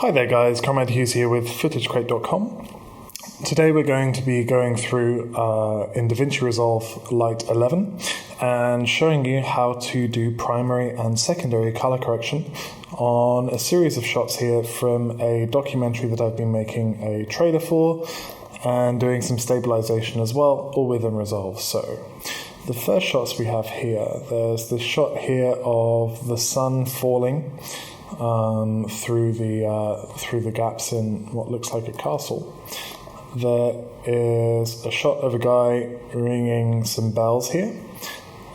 Hi there guys, Conrad here with FootageCrate.com. Today we're going to be going through in DaVinci Resolve Lite 11 and showing you how to do primary and secondary color correction on a series of shots here from a documentary that I've been making a trailer for and doing some stabilization as well, all within Resolve. So the first shots we have here, there's this shot here of the sun falling through the gaps in what looks like a castle. There is a shot of a guy ringing some bells here,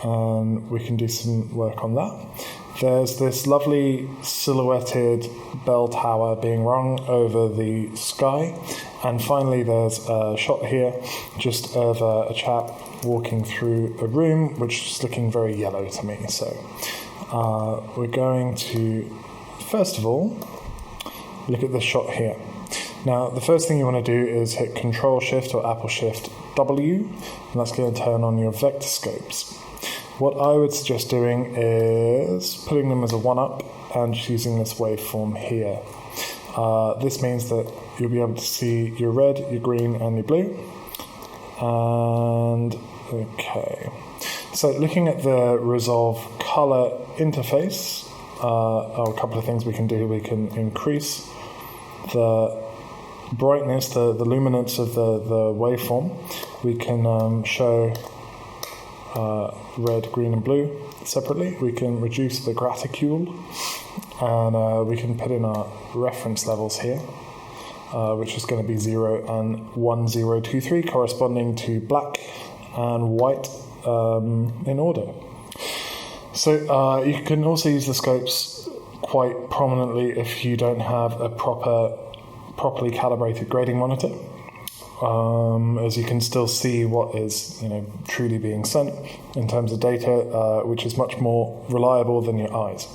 and we can do some work on that. There's this lovely silhouetted bell tower being rung over the sky, and finally there's a shot here just of a chap walking through a room which is looking very yellow to me. So we're going to first of all look at this shot here. Now the first thing you want to do is hit Control Shift or Apple Shift W, and that's going to turn on your vector scopes. What I would suggest doing is putting them as a 1-up and just using this waveform here. This means that you'll be able to see your red, your green and your blue. And okay, so looking at the Resolve color interface, a couple of things we can do. We can increase the brightness, the luminance of the waveform. We can show red, green and blue separately. We can reduce the graticule, and we can put in our reference levels here, which is going to be 0 and 1023, corresponding to black and white in order. So you can also use the scopes quite prominently if you don't have a properly calibrated grading monitor, as you can still see what is truly being sent in terms of data, which is much more reliable than your eyes.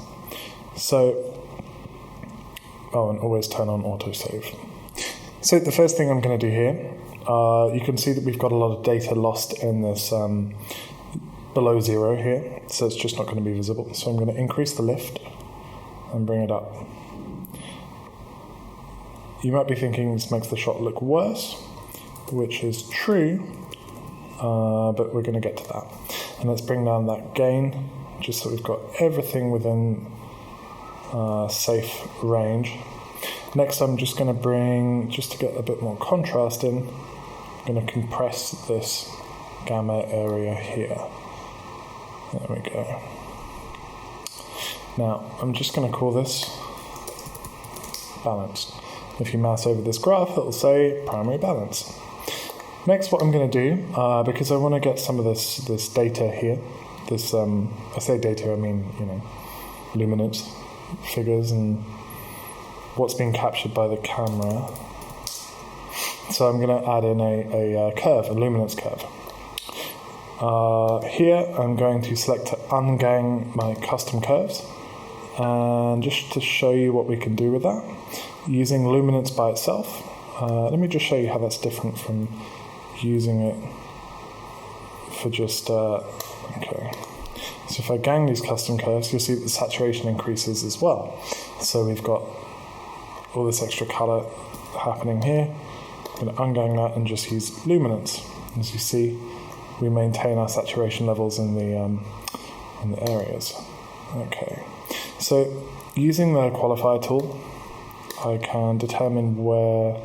So, and always turn on autosave. So the first thing I'm going to do here, you can see that we've got a lot of data lost in this below 0 here, so it's just not going to be visible. So I'm going to increase the lift and bring it up. You might be thinking this makes the shot look worse, which is true, but we're going to get to that. And let's bring down that gain, just so we've got everything within safe range. Next I'm just going to bring, just to get a bit more contrast in, I'm going to compress this gamma area here. There we go. Now I'm just going to call this balanced. If you mouse over this graph, it'll say primary balance. Next, what I'm going to do, because I want to get some of this data here, this I say data, I mean luminance figures and what's being captured by the camera. So I'm going to add in a curve, a luminance curve. Here I'm going to select to ungang my custom curves, and just to show you what we can do with that, using luminance by itself, let me just show you how that's different from using it for just, okay. So if I gang these custom curves, you'll see that the saturation increases as well. So we've got all this extra color happening here. I'm going to ungang that and just use luminance. As you see, we maintain our saturation levels in the areas. Okay, so using the qualifier tool, I can determine where.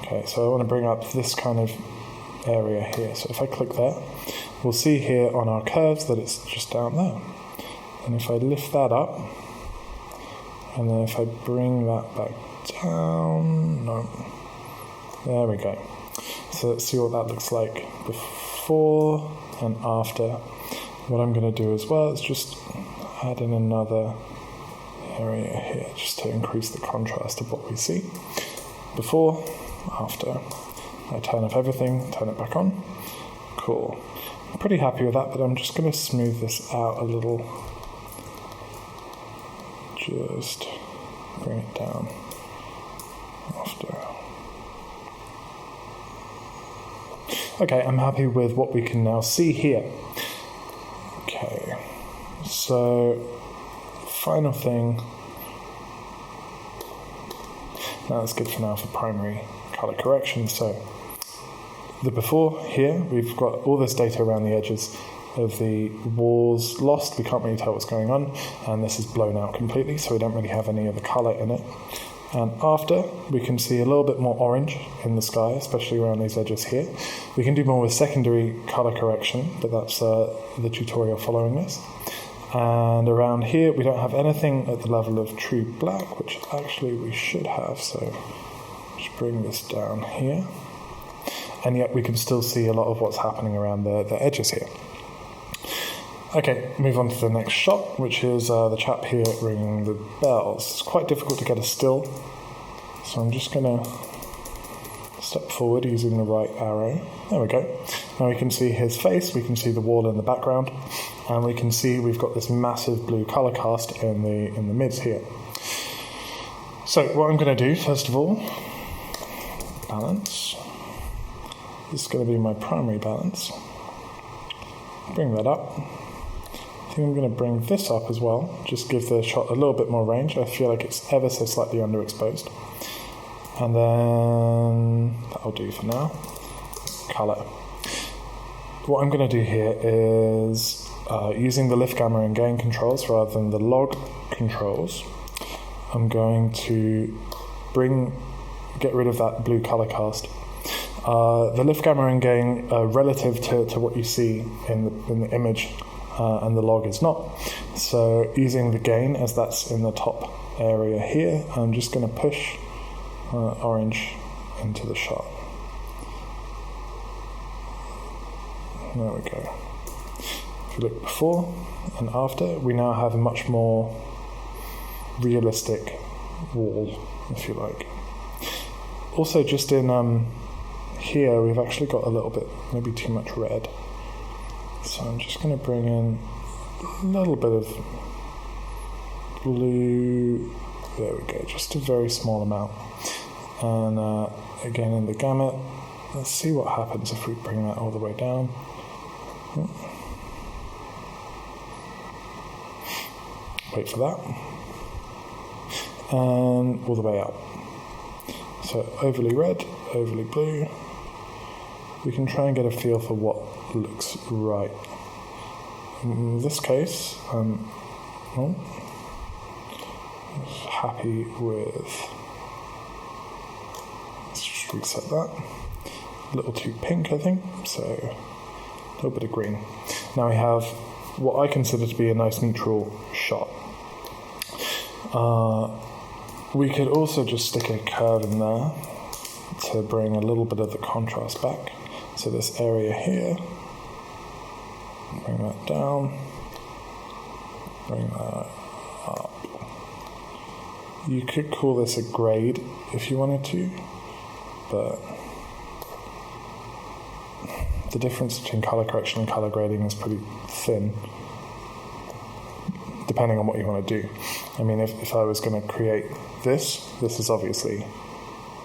Okay, so I want to bring up this kind of area here. So if I click there, we'll see here on our curves that it's just down there. And if I lift that up, and then if I bring that back down, no, there we go. So let's see what that looks like before and after. What I'm going to do as well is just add in another area here just to increase the contrast of what we see. Before, after. I turn off everything, turn it back on. Cool. I'm pretty happy with that, but I'm just going to smooth this out a little. Just bring it down. After. Okay, I'm happy with what we can now see here. Okay, so final thing That's good for now for primary color correction. So the before here, we've got all this data around the edges of the walls lost. We can't really tell what's going on, and this is blown out completely, so we don't really have any of the color in it. And after, we can see a little bit more orange in the sky, especially around these edges here. We can do more with secondary color correction, but that's the tutorial following this. And around here, we don't have anything at the level of true black, which actually we should have, so just bring this down here. And yet we can still see a lot of what's happening around the edges here. Okay, move on to the next shot, which is the chap here ringing the bells. It's quite difficult to get a still, so I'm just going to step forward using the right arrow. There we go. Now we can see his face, we can see the wall in the background, and we can see we've got this massive blue color cast in the mids here. So what I'm going to do, first of all, balance. This is going to be my primary balance. Bring that up. I think I'm going to bring this up as well, just give the shot a little bit more range. I feel like it's ever so slightly underexposed. And then that'll do for now. Color. What I'm going to do here is using the lift, gamma and gain controls rather than the log controls, I'm going to get rid of that blue color cast. The lift, gamma and gain relative to what you see in the image, and the log is not. So using the gain, as that's in the top area here, I'm just going to push orange into the shot. There we go. If you look before and after, we now have a much more realistic wall, if you like. Also, just in here, we've actually got a little bit, maybe too much red. So I'm just going to bring in a little bit of blue. There we go, just a very small amount. And again in the gamut, let's see what happens if we bring that all the way down. Wait for that. And all the way up. So overly red, overly blue. We can try and get a feel for what looks right. In this case, I'm happy with, let's just reset that. A little too pink, I think, so a little bit of green. Now we have what I consider to be a nice neutral shot. We could also just stick a curve in there to bring a little bit of the contrast back. So this area here, bring that down, bring that up. You could call this a grade if you wanted to, but the difference between color correction and color grading is pretty thin, depending on what you want to do. I mean, if I was going to create this is obviously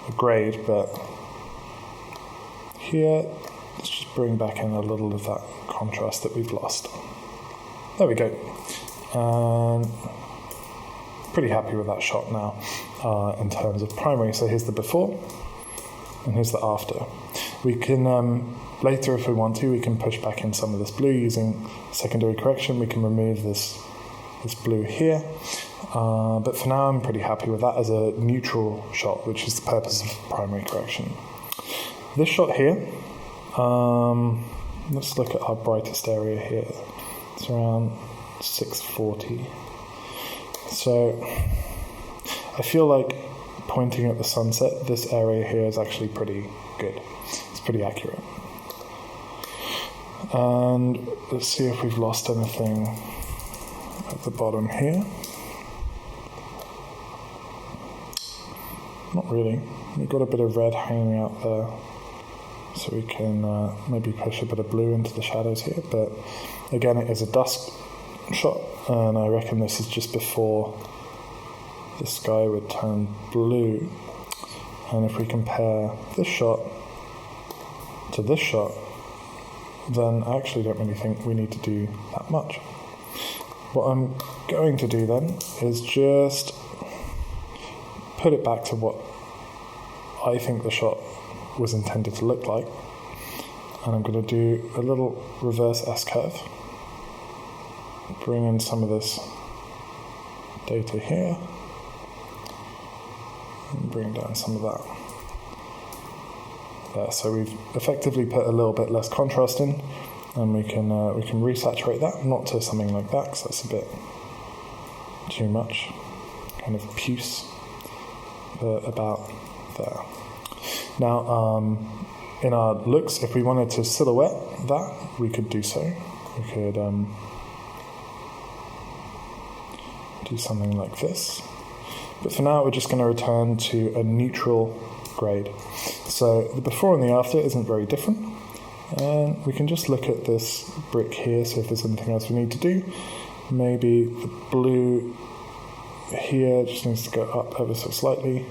a grade, but here, let's just bring back in a little of that contrast that we've lost. There we go. And pretty happy with that shot now in terms of primary. So here's the before, and here's the after. We can, later if we want to, we can push back in some of this blue using secondary correction. We can remove this blue here. But for now, I'm pretty happy with that as a neutral shot, which is the purpose of primary correction. This shot here, let's look at our brightest area here. It's around 640. So I feel like pointing at the sunset, this area here is actually pretty good. It's pretty accurate. And let's see if we've lost anything at the bottom here. Not really. We've got a bit of red hanging out there, so we can maybe push a bit of blue into the shadows here. But again, it is a dusk shot, and I reckon this is just before the sky would turn blue. And if we compare this shot to this shot, then I actually don't really think we need to do that much. What I'm going to do then is just put it back to what I think the shot was intended to look like. And I'm going to do a little reverse S-curve. Bring in some of this data here. And bring down some of that there. So we've effectively put a little bit less contrast in, and we can resaturate that, not to something like that, because that's a bit too much, kind of puce, but about there. Now, in our looks, if we wanted to silhouette that, we could do so. We could do something like this. But for now, we're just going to return to a neutral grade. So the before and the after isn't very different. And we can just look at this brick here, see if there's anything else we need to do. Maybe the blue here just needs to go up ever so slightly.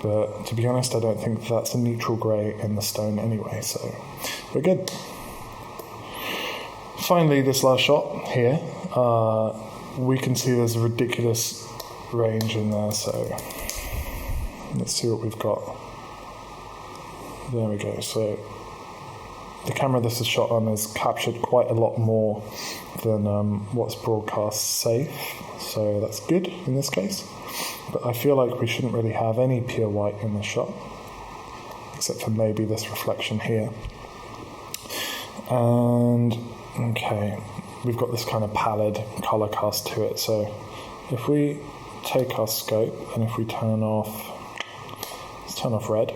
But to be honest, I don't think that's a neutral grey in the stone anyway, so we're good. Finally, this last shot here, we can see there's a ridiculous range in there, so let's see what we've got. There we go. So the camera this is shot on has captured quite a lot more than what's broadcast safe, so that's good in this case. But I feel like we shouldn't really have any pure white in the shot, except for maybe this reflection here. And okay, we've got this kind of pallid color cast to it, so if we take our scope and if we turn off, let's turn off red,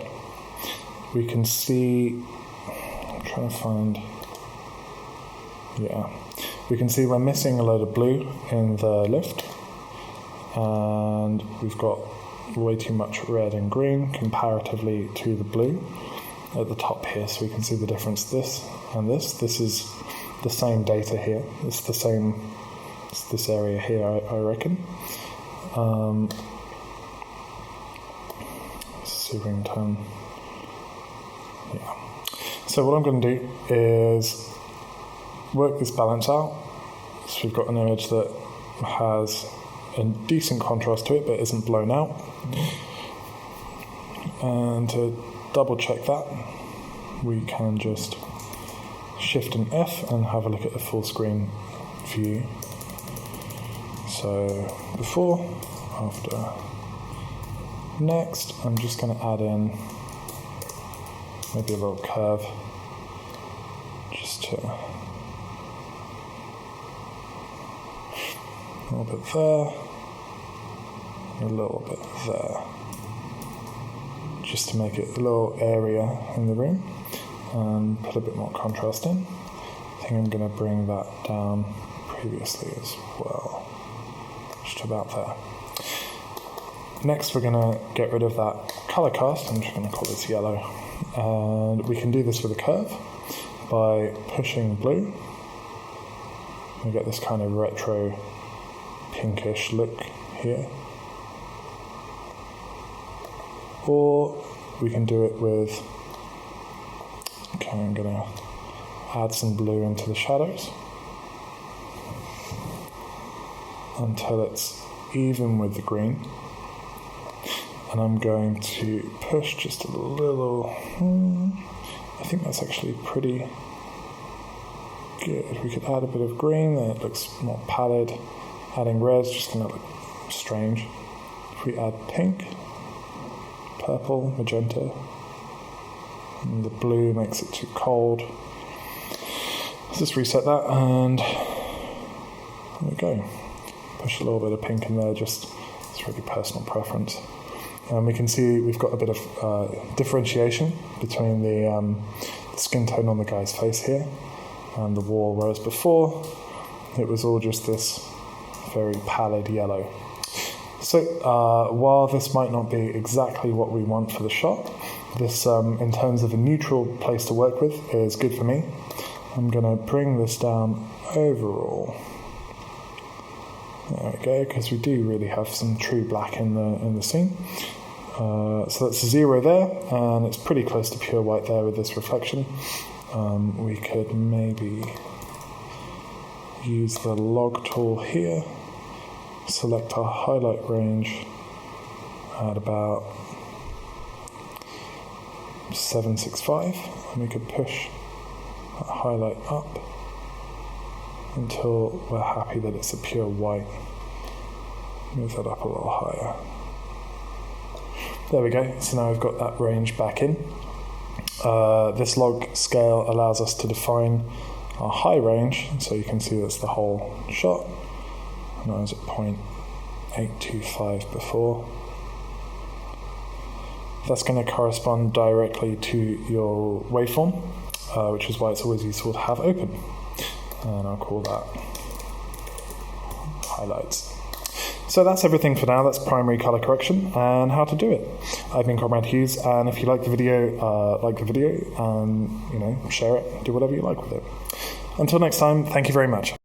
we can see, I'm trying to find, yeah, we can see we're missing a load of blue in the lift, and we've got way too much red and green comparatively to the blue at the top here, so we can see the difference. This and this is the same data here, it's the same, it's this area here, I reckon. Let's see if we can turn, yeah. So what I'm going to do is work this balance out. So we've got an image that has a decent contrast to it but isn't blown out. And to double check that, we can just Shift and F and have a look at the full screen view. So before, after, next, I'm just going to add in maybe a little curve just to a little bit there, a little bit there, just to make it a little area in the room and put a bit more contrast in. I think I'm going to bring that down previously as well, just about there. Next we're going to get rid of that color cast. I'm just going to call this yellow, and we can do this with a curve by pushing blue. We get this kind of retro pinkish look here, or we can do it with, okay, I'm going to add some blue into the shadows until it's even with the green, and I'm going to push just a little, I think that's actually pretty good. We could add a bit of green, then it looks more pallid. Adding red is just going to look strange. If we add pink, purple, magenta, and the blue makes it too cold. Let's just reset that, and there we go. Push a little bit of pink in there, just, it's really personal preference. And we can see we've got a bit of differentiation between the skin tone on the guy's face here and the wall, whereas before it was all just this very pallid yellow. So while this might not be exactly what we want for the shot, this in terms of a neutral place to work with is good for me. I'm going to bring this down overall. There we go, because we do really have some true black in the scene. So that's 0 there, and it's pretty close to pure white there with this reflection. We could maybe use the log tool here, select our highlight range at about 765, and we could push that highlight up until we're happy that it's a pure white. Move that up a little higher. There we go, so now we've got that range back in. This log scale allows us to define our high range, so you can see that's the whole shot. And I was at 0.825 before. That's going to correspond directly to your waveform, which is why it's always useful to have open. And I'll call that highlights. So that's everything for now. That's primary color correction and how to do it. I've been Conrad Hughes, and if you like the video and share it, do whatever you like with it. Until next time, thank you very much.